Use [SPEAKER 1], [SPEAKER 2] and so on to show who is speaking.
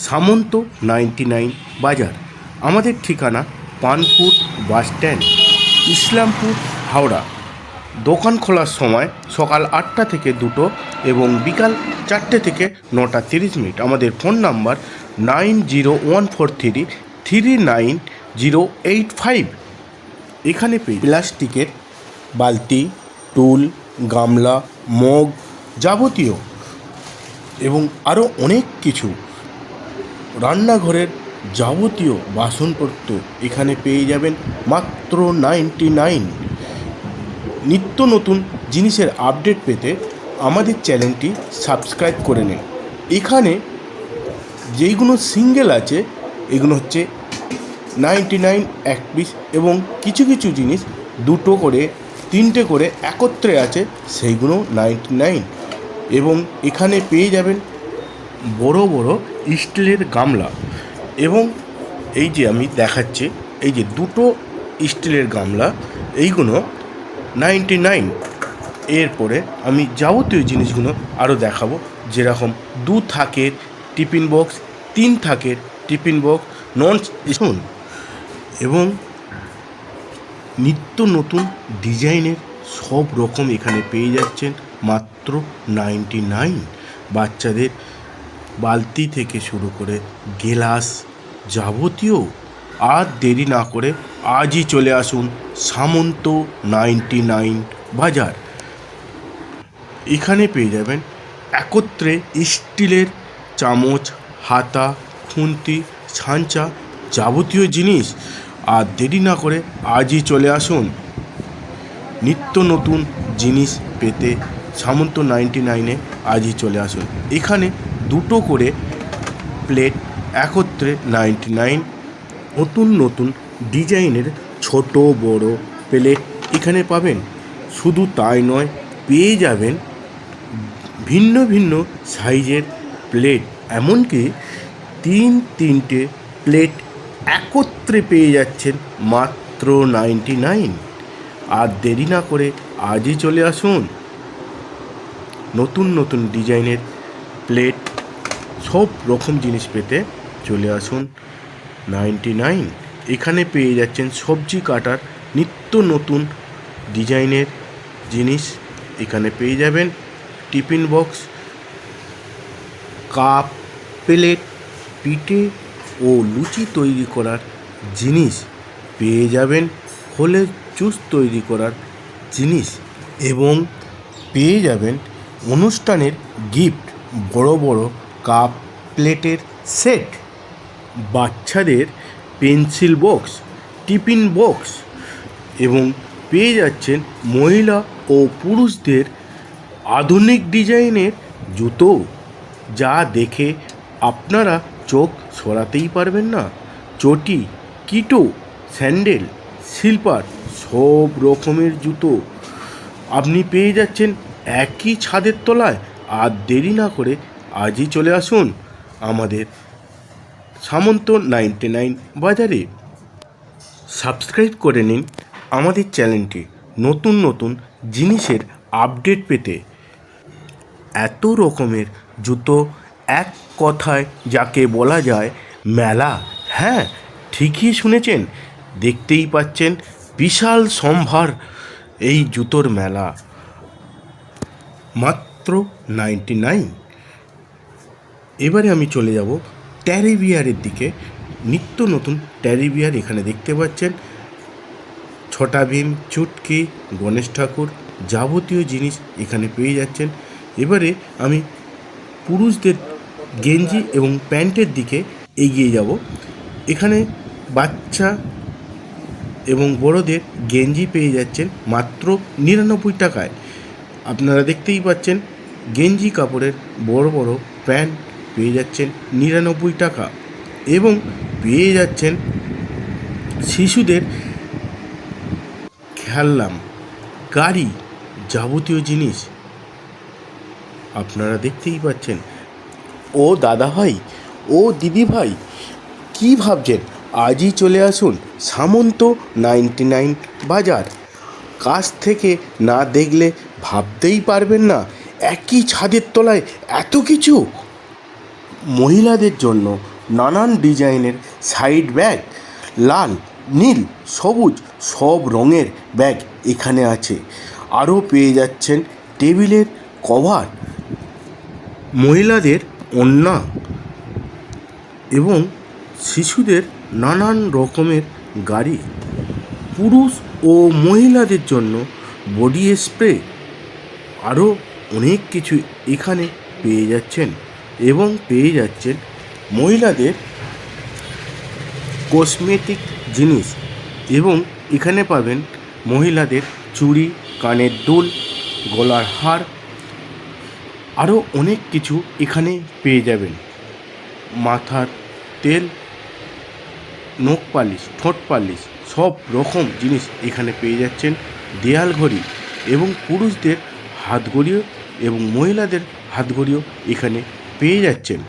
[SPEAKER 1] সামন্ত 99 বাজার। আমাদের ঠিকানা পানপুর বাস স্ট্যান্ড, ইসলামপুর, হাওড়া। দোকান খোলার সময় সকাল 8টা থেকে 2টো এবং বিকাল 4টে থেকে 9টা 30 মিনিট। আমাদের ফোন নাম্বার 9014339085। এখানে প্লাস্টিকের বালতি, টুল, গামলা, মগ, যাবতীয় এবং আরও অনেক কিছু রান্নাঘরের যাবতীয় বাসনপত্র এখানে পেয়ে যাবেন মাত্র 99। নিত্য নতুন জিনিসের আপডেট পেতে আমাদের চ্যানেলটি সাবস্ক্রাইব করে নিন। এখানে যেইগুলো সিঙ্গেল আছে এগুলো হচ্ছে 99 এক পিস, এবং কিছু কিছু জিনিস 2টো করে 3টে করে একত্রে আছে, সেইগুলো 99। এবং এখানে পেয়ে যাবেন বড় বড় স্টিলের গামলা, এবং এই যে আমি দেখাচ্ছি এই যে 2টো স্টিলের গামলা, এইগুলো 99। এরপরে আমি যাবতীয় জিনিসগুলো আরও দেখাবো, যেরকম 2 থাকের টিফিন বক্স, 3 থাকের টিফিন বক্স, নন স্পুন, এবং নিত্য নতুন ডিজাইনের সব রকম এখানে পেয়ে যাচ্ছেন মাত্র 99। বাচ্চাদের বালতি থেকে শুরু করে গেলাস যাবতীয়। আর দেরি না করে আজই চলে আসুন সামন্ত 99 বাজার। এখানে পেয়ে যাবেন একত্রে স্টিলের চামচ, হাতা, খুন্তি, ছাঁচা, যাবতীয় জিনিস। আর দেরি না করে আজই চলে আসুন নিত্য নতুন জিনিস পেতে সামন্ত 99-এ আজই চলে আসুন। এখানে 2টো করে প্লেট একত্রে 99। নতুন নতুন ডিজাইনের ছোট বড় প্লেট এখানে পাবেন। শুধু তাই নয়, পেয়ে যাবেন ভিন্ন ভিন্ন সাইজের প্লেট, এমনকি 3টে প্লেট একত্রে পেয়ে যাচ্ছেন মাত্র 99। আর দেরি না করে আজই চলে আসুন নতুন নতুন ডিজাইনের প্লেট, সব রকম জিনিস পেতে চলে আসুন 99। এখানে পেয়ে যাচ্ছেন সবজি কাটার নিত্য নতুন ডিজাইনের জিনিস এখানে পেয়ে যাবেন। টিফিন বক্স, কাপ, প্লেট, পিঠে ও লুচি তৈরি করার জিনিস পেয়ে যাবেন। ফলের জুস তৈরি করার জিনিস, এবং পেয়ে যাবেন অনুষ্ঠানের গিফট, বড় বড় কাপ প্লেটের সেট, বাচ্চাদের পেন্সিল বক্স, টিফিন বক্স, এবং পেয়ে যাচ্ছেন মহিলা ও পুরুষদের আধুনিক ডিজাইনের জুতো, যা দেখে আপনারা চোখ সরাতেই পারবেন না। চটি, কিটো, স্যান্ডেল, স্লিপার, সব রকমের জুতো আপনি পেয়ে যাচ্ছেন একই ছাদের তলায়। আর দেরি না করে আজই চলে আসুন আমাদের সামন্ত 99 বাজারে। সাবস্ক্রাইব করে নিন আমাদের চ্যানেলটি নতুন নতুন জিনিসের আপডেট পেতে। এত রকমের জুতো, এক কথায় যাকে বলা যায় মেলা। হ্যাঁ, ঠিকই শুনেছেন, দেখতেই পাচ্ছেন বিশাল সম্ভার এই জুতোর মেলা, মাত্র 99। এবারে আমি চলে যাব ট্যাডি বিয়ারের দিকে। নিত্য নতুন ট্যাডি বিয়ার এখানে দেখতে পাচ্ছেন। ছোটা ভীম, চুটকি, গণেশ ঠাকুর, যাবতীয় জিনিস এখানে পেয়ে যাচ্ছেন। এবারে আমি পুরুষদের গেঞ্জি এবং প্যান্টের দিকে এগিয়ে যাব। এখানে বাচ্চা এবং বড়দের গেঞ্জি পেয়ে যাচ্ছেন মাত্র 99 টাকায়। আপনারা দেখতেই পাচ্ছেন গেঞ্জি কাপড়ের বড় বড় প্যান্ট পেয়ে যাচ্ছেন 99 টাকা, এবং পেয়ে যাচ্ছেন শিশুদের খেলনা, গাড়ি, যাবতীয় জিনিস আপনারা দেখতেই পাচ্ছেন। ও দাদা ভাই, ও দিদি ভাই, কী ভাবছেন? আজই চলে আসুন সামন্ত 99 বাজার। কাছ থেকে না দেখলে ভাবতেই পারবেন না একই ছাদের তলায় এত কিছু। মহিলাদের জন্য নানান ডিজাইনের সাইড ব্যাগ, লাল, নীল, সবুজ সব রঙের ব্যাগ এখানে আছে। আরও পেয়ে যাচ্ছেন টেবিলের কভার, মহিলাদের ওড়না এবং শিশুদের নানান রকমের গাড়ি, পুরুষ ও মহিলাদের জন্য বডি স্প্রে, আরও অনেক কিছু এখানে পেয়ে যাচ্ছেন। এবং পেয়ে যাচ্ছেন মহিলাদের কসমেটিক জিনিস, এবং এখানে পাবেন মহিলাদের চুড়ি, কানের দুল, গলার হার, আরও অনেক কিছু এখানে পেয়ে যাবেন। মাথার তেল, নখ পালিশ, ঠোঁট পালিশ সব রকম জিনিস এখানে পেয়ে যাচ্ছেন। দেয়াল ঘড়ি এবং পুরুষদের হাতঘড়িও এবং মহিলাদের হাতঘড়িও এখানে পেয়ে যাচ্ছেন।